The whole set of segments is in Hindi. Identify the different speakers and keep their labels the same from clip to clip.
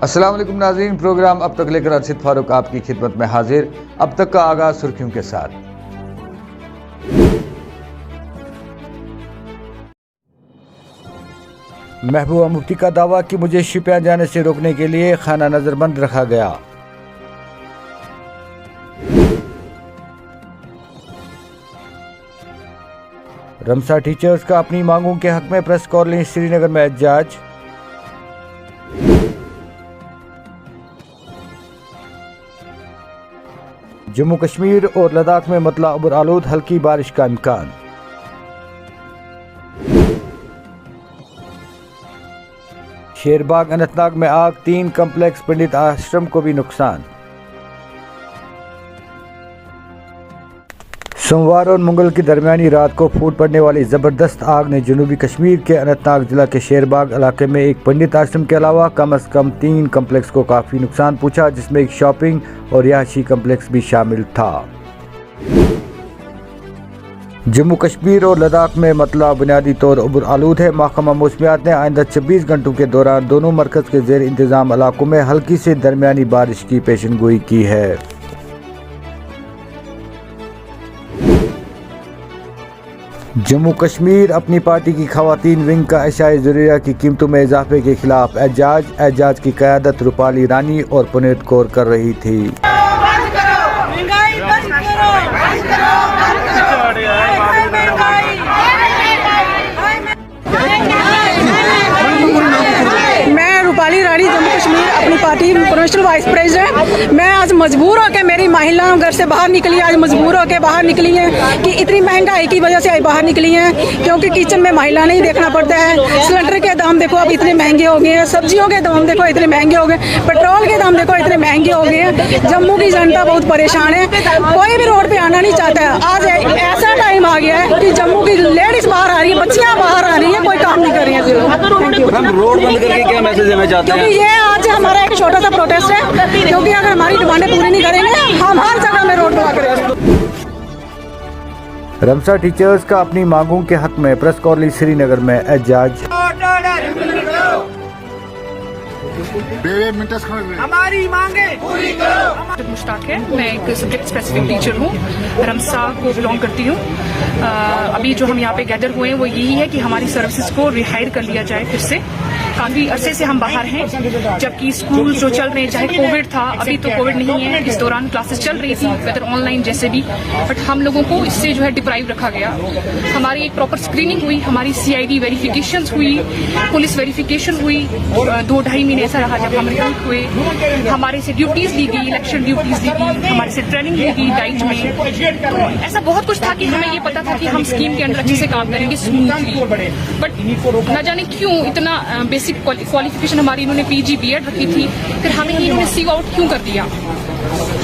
Speaker 1: अस्सलाम वालेकुम नाज़रीन, प्रोग्राम अब तक लेकर अर्शिद फारूक आपकी खिदमत में हाजिर। अब तक का आगाज सुर्खियों के साथ। महबूबा मुफ्ती का दावा कि मुझे शिपियां जाने से रोकने के लिए खाना नजरबंद रखा गया। रमसा टीचर्स का अपनी मांगों के हक में प्रेस कॉलोनी श्रीनगर में एहतजाज। जम्मू कश्मीर और लद्दाख में मतला अबुर आलूद हल्की बारिश का इम्कान। शेरबाग अनंतनाग में आग, 3 कम्प्लेक्स पंडित आश्रम को भी नुकसान। सोमवार और मंगल की दरमियानी रात को फूट पड़ने वाली ज़बरदस्त आग ने जनूबी कश्मीर के अनंतनाग जिला के शेरबाग इलाके में एक पंडित आश्रम के अलावा कम से कम 3 कम्प्लेक्स को काफ़ी नुकसान पहुंचा, जिसमें एक शॉपिंग और रिहायशी कम्प्लेक्स भी शामिल था। जम्मू कश्मीर और लद्दाख में मतला बुनियादी तौर अबुर आलूद है। महकमा मौसमियात ने आइंदा 26 घंटों के दौरान दोनों मरकज़ के ज़ेर इंतज़ाम इलाकों में हल्की से दरमियानी बारिश की पेशनगोई की है। जम्मू कश्मीर अपनी पार्टी की खवातीन विंग का अशाए ज़रूरिया की कीमतों में इजाफे के खिलाफ एहजाज की क़यादत रूपाली रानी और पुनीत कौर कर रही थी।
Speaker 2: मैं रूपाली रानी जम्मू कश्मीर अपनी पार्टी प्रोविंशियल वाइस प्रेसिडेंट। मैं आज मजबूर होकर मेरी महिलाएं घर से बाहर निकली, आज मजबूर होकर बाहर निकली हैं कि इतनी महंगाई की वजह से आज बाहर निकली हैं, क्योंकि किचन में महिला नहीं देखना पड़ता है। सिलेंडर के दाम देखो अब इतने महंगे हो गए हैं, सब्जियों के दाम देखो इतने महंगे हो गए, पेट्रोल के दाम देखो इतने महंगे हो गए हैं। जम्मू की जनता बहुत परेशान है, कोई भी रोड पे आना नहीं चाहता है। आज ऐसा टाइम आ गया है कि जम्मू की लेडीज बाहर आ रही है, बच्चियाँ बाहर आ रही है, कोई काम नहीं कर रही है।
Speaker 3: रोड बंद करके क्या मैसेज देना चाहते हैं?
Speaker 2: क्योंकि ये आज हमारा एक छोटा सा प्रोटेस्ट है, क्योंकि अगर हमारी डिमांडें पूरी नहीं करेंगे हम हर जगह में रोड ब्लॉक करेंगे।
Speaker 1: रमसा टीचर्स का अपनी मांगों के हक में प्रेस कॉलोनी श्रीनगर में एहतजाज।
Speaker 2: हमारी मांगे पूरी करो।
Speaker 4: मुश्ताक है, मैं एक सब्जेक्ट स्पेसिफिक टीचर हूँ, रमसा को बिलोंग करती हूँ। अभी जो हम यहाँ पे गैदर हुए हैं वो यही है कि हमारी सर्विसेज को रिहायर कर लिया जाए फिर से। काफी अरसे से हम बाहर हैं, जबकि स्कूल जो चल रहे हैं, चाहे कोविड था, अभी तो कोविड नहीं है, इस दौरान क्लासेस चल रही थी वेदर ऑनलाइन जैसे भी, बट हम लोगों को इससे जो है डिप्राइव रखा गया। हमारी एक प्रॉपर स्क्रीनिंग हुई, हमारी CID वेरिफिकेशन हुई, पुलिस वेरिफिकेशन हुई, 2-2.5 महीने ऐसा रहा जब हम रिक्रूट हुए। हमारे से ड्यूटीज ली गई, इलेक्शन ड्यूटीज ली गई, हमारे से ट्रेनिंग ली गई डाइट में। तो ऐसा बहुत कुछ था कि हमें ये पता था कि हम स्कीम के अंदर अच्छे से काम करेंगे स्मूथली, बट न जाने क्यों इतना बेसिक क्वालिफिकेशन हमारी इन्होंने PG B.Ed रखी थी, फिर हमें ही इन्होंने सी आउट क्यों कर दिया।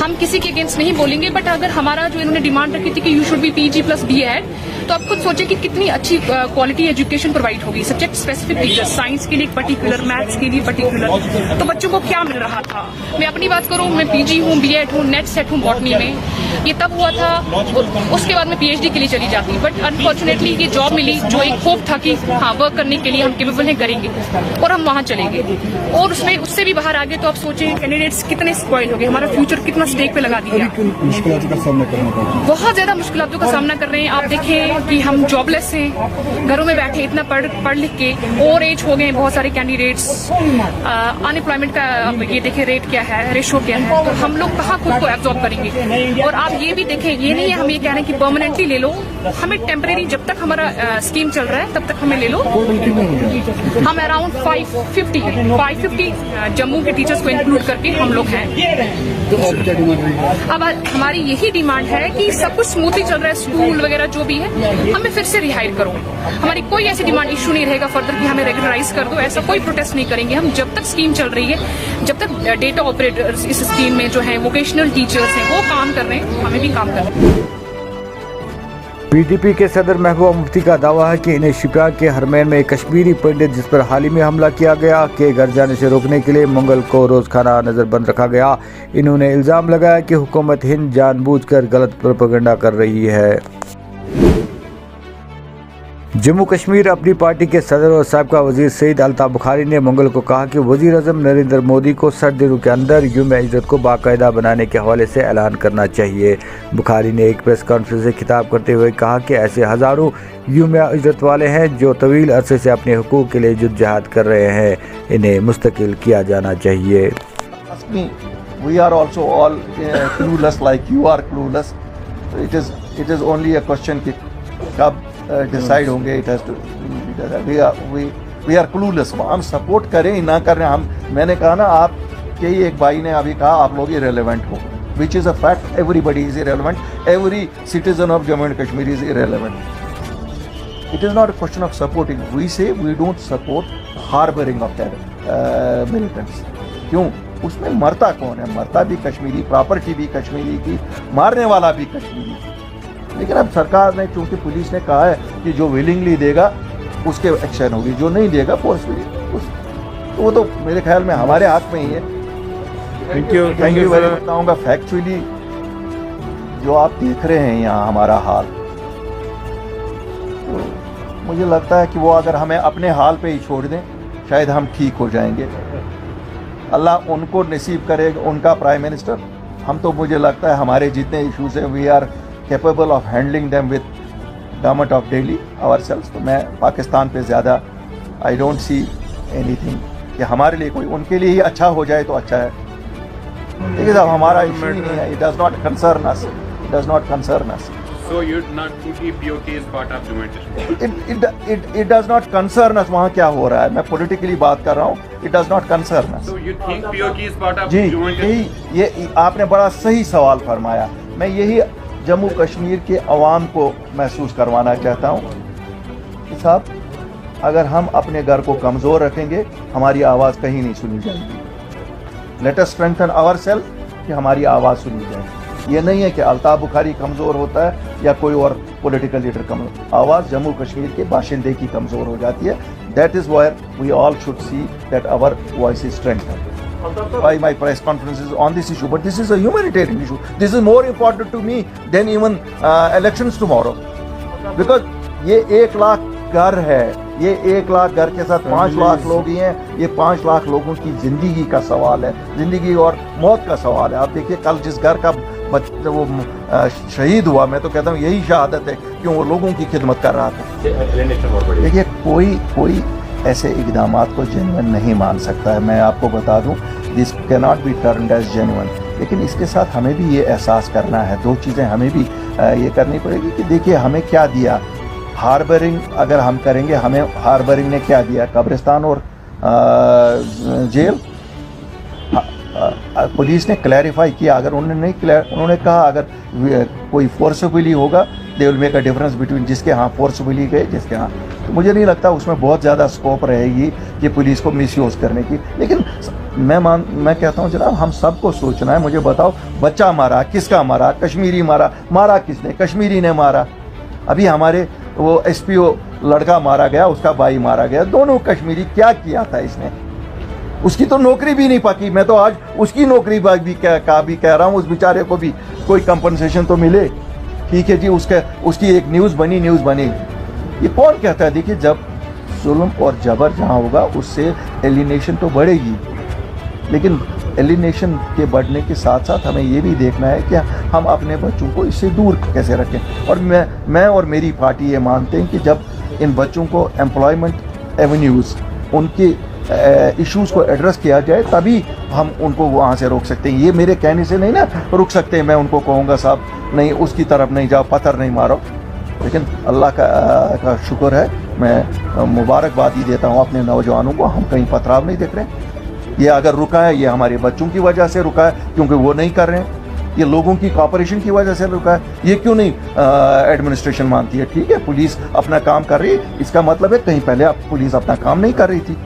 Speaker 4: हम किसी के अगेंस्ट नहीं बोलेंगे, बट अगर हमारा जो इन्होंने डिमांड रखी थी कि you should be PG + B.Ed, तो आप खुद सोचे कि कितनी अच्छी क्वालिटी एजुकेशन प्रोवाइड होगी। सब्जेक्ट स्पेसिफिक टीचर, साइंस के लिए पर्टिकुलर, मैथ्स के लिए पर्टिकुलर, तो बच्चों को क्या मिल रहा था। मैं अपनी बात करूं, मैं PG हूं, B.Ed हूं, नेट सेट हूं बॉटनी में, ये तब हुआ था। उसके बाद मैं PhD के लिए चली जाती, बट अनफॉर्चुनेटली ये जॉब मिली जो एक होप था कि हाँ वर्क करने के लिए हम केपेबल हैं, करेंगे, और हम वहां चले गए और उसमें उससे भी बाहर आ गए। तो आप सोचें कैंडिडेट्स कितने स्पॉइल हो गए, हमारा फ्यूचर कितना स्टेक पे लगा दिया। बहुत ज्यादा मुश्किलों का सामना कर रहे हैं। आप देखें कि हम जॉबलेस हैं, घरों में बैठे, इतना पढ़ लिख के ओवर एज हो गए बहुत सारे कैंडिडेट्स। अनएम्प्लॉयमेंट का अब ये देखें रेट क्या है, रेशो क्या है, तो हम लोग कहाँ खुद को एब्जॉर्ब करेंगे। और आप ये भी देखें, ये नहीं है हम ये कह रहे हैं कि परमानेंटली ले लो, हमें टेम्परेरी जब तक हमारा स्कीम चल रहा है तब तक हमें ले लो। हम अराउंड 550 जम्मू के टीचर्स को इंक्लूड करके हम लोग हैं। अब हमारी यही डिमांड है कि सब कुछ स्मूथली चल रहा है, स्कूल वगैरह जो भी है, हमें फिर से रिहायर करो। हमारी कोई ऐसी डिमांड इशू नहीं रहेगा फर्दर कि हमें रेगुलराइज कर दो, ऐसा कोई प्रोटेस्ट नहीं करेंगे हम। जब तक स्कीम चल रही है, जब तक डेटा ऑपरेटर्स इस स्कीम में जो है वोकेशनल टीचर्स हैं वो काम कर रहे हैं, हमें भी काम करना है।
Speaker 1: PDP के सदर महबूबा मुफ्ती का दावा है कि इन्हें शिपियां के हरमैन में एक कश्मीरी पंडित जिस पर हाल ही में हमला किया गया के घर जाने से रोकने के लिए मंगल को रोज खाना नजरबंद रखा गया। इन्होंने इल्जाम लगाया कि हुकूमत हिंद जानबूझकर गलत प्रोपेगेंडा कर रही है। जम्मू कश्मीर अपनी पार्टी के सदर और साबिका वजीर सईद अल्ताफ बुखारी ने मंगल को कहा कि वजीर आज़म नरेंद्र मोदी को 60 दिनों के अंदर यूम इज़्ज़त को बाकायदा बनाने के हवाले से ऐलान करना चाहिए। बुखारी ने एक प्रेस कॉन्फ्रेंस से खिताब करते हुए कहा कि ऐसे हज़ारों यूम इज़्ज़त वाले हैं जो तवील अरसे से अपने हुकूक के लिए जद्दोजहद कर रहे हैं, इन्हें मुस्तकिल किया जाना चाहिए।
Speaker 5: We are also all clueless like you are clueless. It is only a question कि कब डिसाइड होंगे। It has to we are clueless. हम सपोर्ट करें ना करें, हम मैंने कहा ना, आप के ही एक भाई ने अभी कहा आप लोग इरेलेवेंट हो, which is a fact. Everybody is irrelevant, every citizen of Jammu and Kashmir is irrelevant. It is not a question of supporting. We say we don't support harbouring of militants. क्यों? उसमें मरता कौन है? मरता भी कश्मीरी, प्रॉपर्टी भी कश्मीरी की, मारने वाला भी कश्मीरी। लेकिन अब सरकार ने, चूंकि पुलिस ने कहा है कि जो विलिंगली देगा उसके एक्शन होगी, जो नहीं देगा फोर्सफुली, तो वो तो मेरे ख्याल में हमारे हाथ में ही है। Thank you very much. बताऊँगा फैक्चुअली जो आप देख रहे हैं यहाँ हमारा हाल, तो मुझे लगता है कि वो अगर हमें अपने हाल पे ही छोड़ दें शायद हम ठीक हो जाएंगे। अल्लाह उनको नसीब करेगा, उनका प्राइम मिनिस्टर। हम तो मुझे लगता है हमारे जितने इश्यूज हैं we are capable of handling them with government of Delhi ourselves। तो मैं पाकिस्तान पे ज़्यादा I don't see anything कि हमारे लिए कोई, उनके लिए ही अच्छा हो जाए तो अच्छा है। देखिए साहब, हमारा इशू ही नहीं है। It does not concern us. It does not concern us.
Speaker 6: So you're not thinking POK is part of Jammu and Kashmir?
Speaker 5: It does not concern us वहाँ क्या हो रहा है। मैं politically बात कर रहा हूँ। It does not concern us.
Speaker 6: So you think POK is part of
Speaker 5: ji,
Speaker 6: Jammu and Kashmir?
Speaker 5: ये आपने बड़ा सही सवाल फरमाया। मैं यही जम्मू कश्मीर के अवाम को महसूस करवाना चाहता हूँ कि साहब, अगर हम अपने घर को कमज़ोर रखेंगे हमारी आवाज़ कहीं नहीं सुनी जाएगी। लेट अस स्ट्रेंथन आवरसेल्फ कि हमारी आवाज़ सुनी जाए। ये नहीं है कि अल्ताफ बुखारी कमज़ोर होता है या कोई और पॉलिटिकल लीडर कमज़ोर। आवाज़ जम्मू कश्मीर के बाशिंदे की कमज़ोर हो जाती है। That is where we all should see that our voice is strengthen. Why my press conferences on this issue, but this is a humanitarian issue. This is more important to me than even elections tomorrow, because ये 1 लाख घर है, ये 1 लाख घर के साथ 5 लाख लोग ही हैं। ये 5 लाख लोगों की जिंदगी का सवाल है, जिंदगी और मौत का सवाल है। आप देखिए कल जिस घर का वो शहीद हुआ, मैं तो कहता हूँ यही शहादत है, क्यों? वो लोगों की खिदमत कर रहा था। देखिए कोई ऐसे इक़दामात को जेन्युइन नहीं मान सकता है। मैं आपको बता दूं, this can not be turned as genuine. लेकिन इसके साथ हमें भी ये एहसास करना है, 2 चीज़ें हमें भी ये करनी पड़ेगी कि देखिए हमें क्या दिया। हार्बरिंग अगर हम करेंगे, हमें हार्बरिंग ने क्या दिया? कब्रिस्तान और जेल। पुलिस ने क्लैरिफाई किया। अगर उन्होंने कहा अगर कोई फोर्सफुली होगा they will make a difference between जिसके यहाँ फोर्सफुली गए, जिसके यहाँ। तो मुझे नहीं लगता उसमें बहुत ज़्यादा स्कोप रहेगी कि पुलिस को मिसयूज़ करने की। लेकिन मैं कहता हूँ जनाब, हम सबको सोचना है। मुझे बताओ, बच्चा मारा, किसका मारा? कश्मीरी मारा किसने? कश्मीरी ने मारा। अभी हमारे वो SPO लड़का मारा गया, उसका भाई मारा गया, दोनों कश्मीरी। क्या किया था इसने? उसकी तो नौकरी भी नहीं पकी। मैं तो आज उसकी नौकरी भी कह रहा हूँ, उस बेचारे को भी कोई कंपनसेशन तो मिले। ठीक है जी, उसकी एक न्यूज़ बनी। ये कौन कहता है? देखिए, जब जुल्म और जबर जहाँ होगा उससे एलिनेशन तो बढ़ेगी, लेकिन एलिनेशन के बढ़ने के साथ साथ हमें ये भी देखना है कि हम अपने बच्चों को इससे दूर कैसे रखें। और मैं और मेरी पार्टी ये मानते हैं कि जब इन बच्चों को एम्प्लॉयमेंट एवेन्यूज़, उनके इश्यूज़ को एड्रेस किया जाए, तभी हम उनको वहाँ से रोक सकते हैं। ये मेरे कहने से नहीं ना रुक सकते। मैं उनको कहूँगा साहब नहीं, उसकी तरफ नहीं जाओ, पत्थर नहीं मारो। लेकिन अल्लाह का शुक्र है, मैं मुबारकबाद देता हूँ अपने नौजवानों को। हम कहीं पथराव नहीं देख रहे। ये अगर रुका है, ये हमारे बच्चों की वजह से रुका है, क्योंकि वो नहीं कर रहे हैं। ये लोगों की कॉपरेशन की वजह से रुका है। ये क्यों नहीं एडमिनिस्ट्रेशन मानती है? ठीक है, पुलिस अपना काम कर रही है, इसका मतलब है कहीं पहले पुलिस अपना काम नहीं कर रही थी।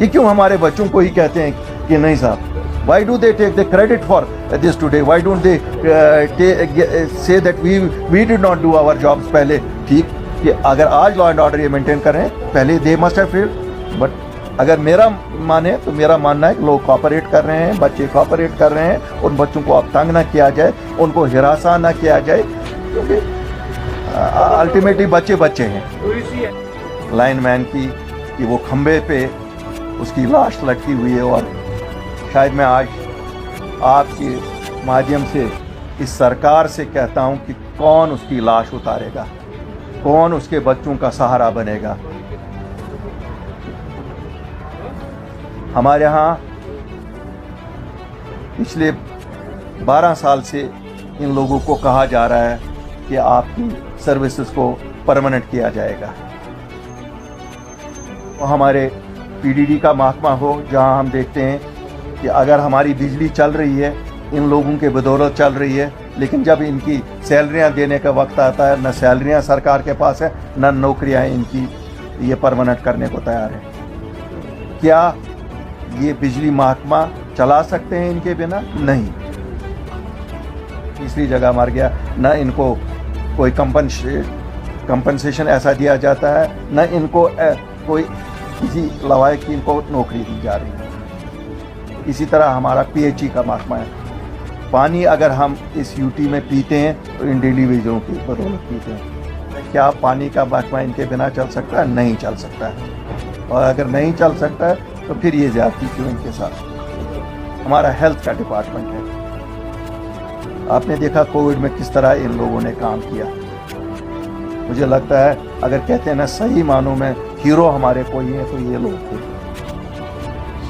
Speaker 5: ये क्यों हमारे बच्चों को ही कहते हैं कि नहीं साहब? Why do they take the credit for this today? Why don't they say that we did not do our jobs पहले? ठीक कि अगर आज लॉ एंड ऑर्डर ये मेंटेन कर रहे हैं, पहले they must have failed। But अगर मेरा माने तो मेरा मानना है कि लोग कॉपरेट कर रहे हैं, बच्चे कॉपरेट कर रहे हैं। उन बच्चों को अब तंग ना किया जाए, उनको हिरासा ना किया जाए, क्योंकि अल्टीमेटली बच्चे हैं। लाइनमैन की कि वो खंबे पे उसकी लाश लटकी हुई है। और शायद मैं आज आपके माध्यम से इस सरकार से कहता हूं कि कौन उसकी लाश उतारेगा, कौन उसके बच्चों का सहारा बनेगा। हमारे यहाँ पिछले 12 साल से इन लोगों को कहा जा रहा है कि आपकी सर्विसेज को परमानेंट किया जाएगा। और हमारे पीडीडी का महकमा हो, जहां हम देखते हैं कि अगर हमारी बिजली चल रही है इन लोगों के बदौलत चल रही है, लेकिन जब इनकी सैलरियां देने का वक्त आता है, न सैलरियां सरकार के पास है, न नौकरियां इनकी ये परमानेंट करने को तैयार है। क्या ये बिजली महकमा चला सकते हैं इनके बिना? नहीं। तीसरी जगह मर गया, न इनको कोई कंपनसेशन ऐसा दिया जाता है, न इनको कोई किसी लवाए की इनको नौकरी दी जा रही है। इसी तरह हमारा पीएचई का महकमा है। पानी अगर हम इस यूटी में पीते हैं तो इन डेली वेजरों की बदौलत पीते हैं। क्या पानी का महकमा इनके बिना चल सकता है? नहीं चल सकता है। और अगर नहीं चल सकता है तो फिर ये ज्यादती क्यों इनके साथ? हमारा हेल्थ का डिपार्टमेंट है। आपने देखा कोविड में किस तरह इन लोगों ने काम किया। मुझे लगता है अगर कहते हैं ना सही मानों में हीरो हमारे कोई है तो ये लोग थे।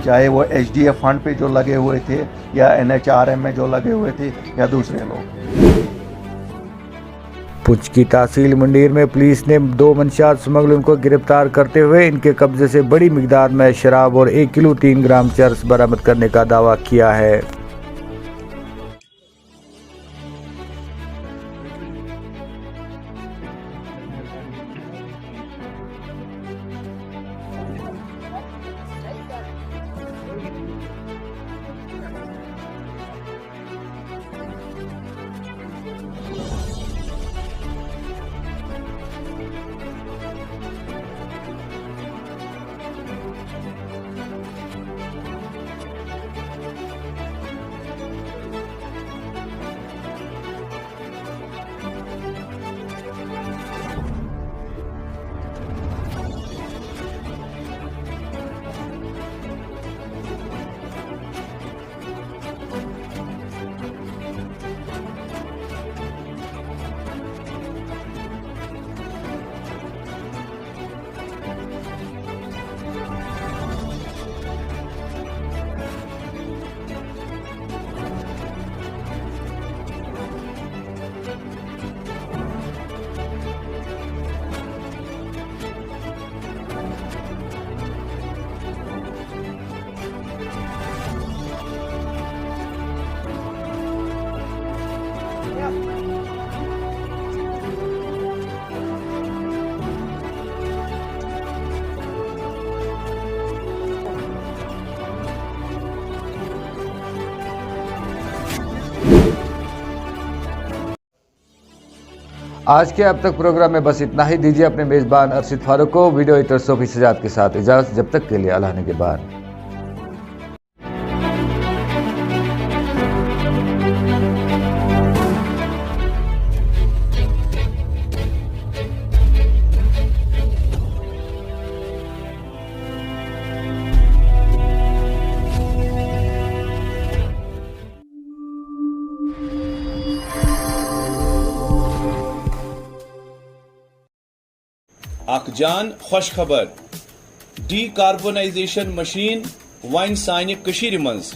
Speaker 5: चाहे वो एचडीएफ फंड पे जो लगे हुए थे, या एनएचआरएम में जो लगे हुए थे, या दूसरे लोग।
Speaker 1: पुंछ की तहसील मुंडेर में पुलिस ने 2 मंशियात स्मगलरों को गिरफ्तार करते हुए इनके कब्जे से बड़ी मिकदार में शराब और 1 किलो 3 ग्राम चरस बरामद करने का दावा किया है। आज के अब तक प्रोग्राम में बस इतना ही। दीजिए अपने मेजबान अरशद फारूक को वीडियो एडिटर सोफी सजाद के साथ इजाजत। जब तक के लिए अल्लाह ने के बाद।
Speaker 7: अखजान खुश खबर डीकार्बोनाइजेशन मशीन वन सानि कशीर मज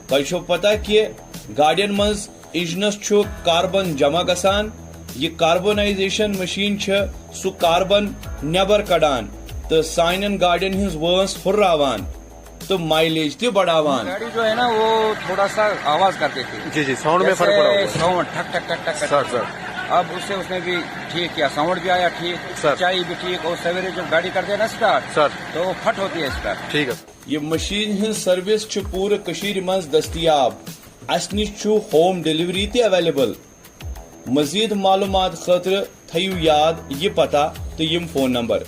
Speaker 7: तुझो पता कि गाड़ियन मज इंजनस कार्बन जमा गसान। ये कार्बोनाइजेशन मशीन सु कार्बन नबर कड़ान तो साइन गाड़ियन हिंज वंस हुर्रावान तो माइलेज ते बढ़ावान।
Speaker 3: गाड़ी जो है ना वो थोड़ा सा आवाज करती थी। जी जी, साउंड में फर्क पड़ा। साउंड ठक ठक ठक ठक सर। अब उसने भी ठीक किया, साउंड भी आया ठीक, चाय भी ठीक। और सवेरे जब गाड़ी करते हैं ना स्टार्ट सर तो वो फट होती है स्टार्ट। ठीक है।
Speaker 7: ये मशीन हिंज सर्विस पूरे कशीर मज दस्तियाब। अस निश होम डिलीवरी ते अवेलेबल। मजीद मालूमात खतर थयू याद ये पता तो यम फोन नंबर।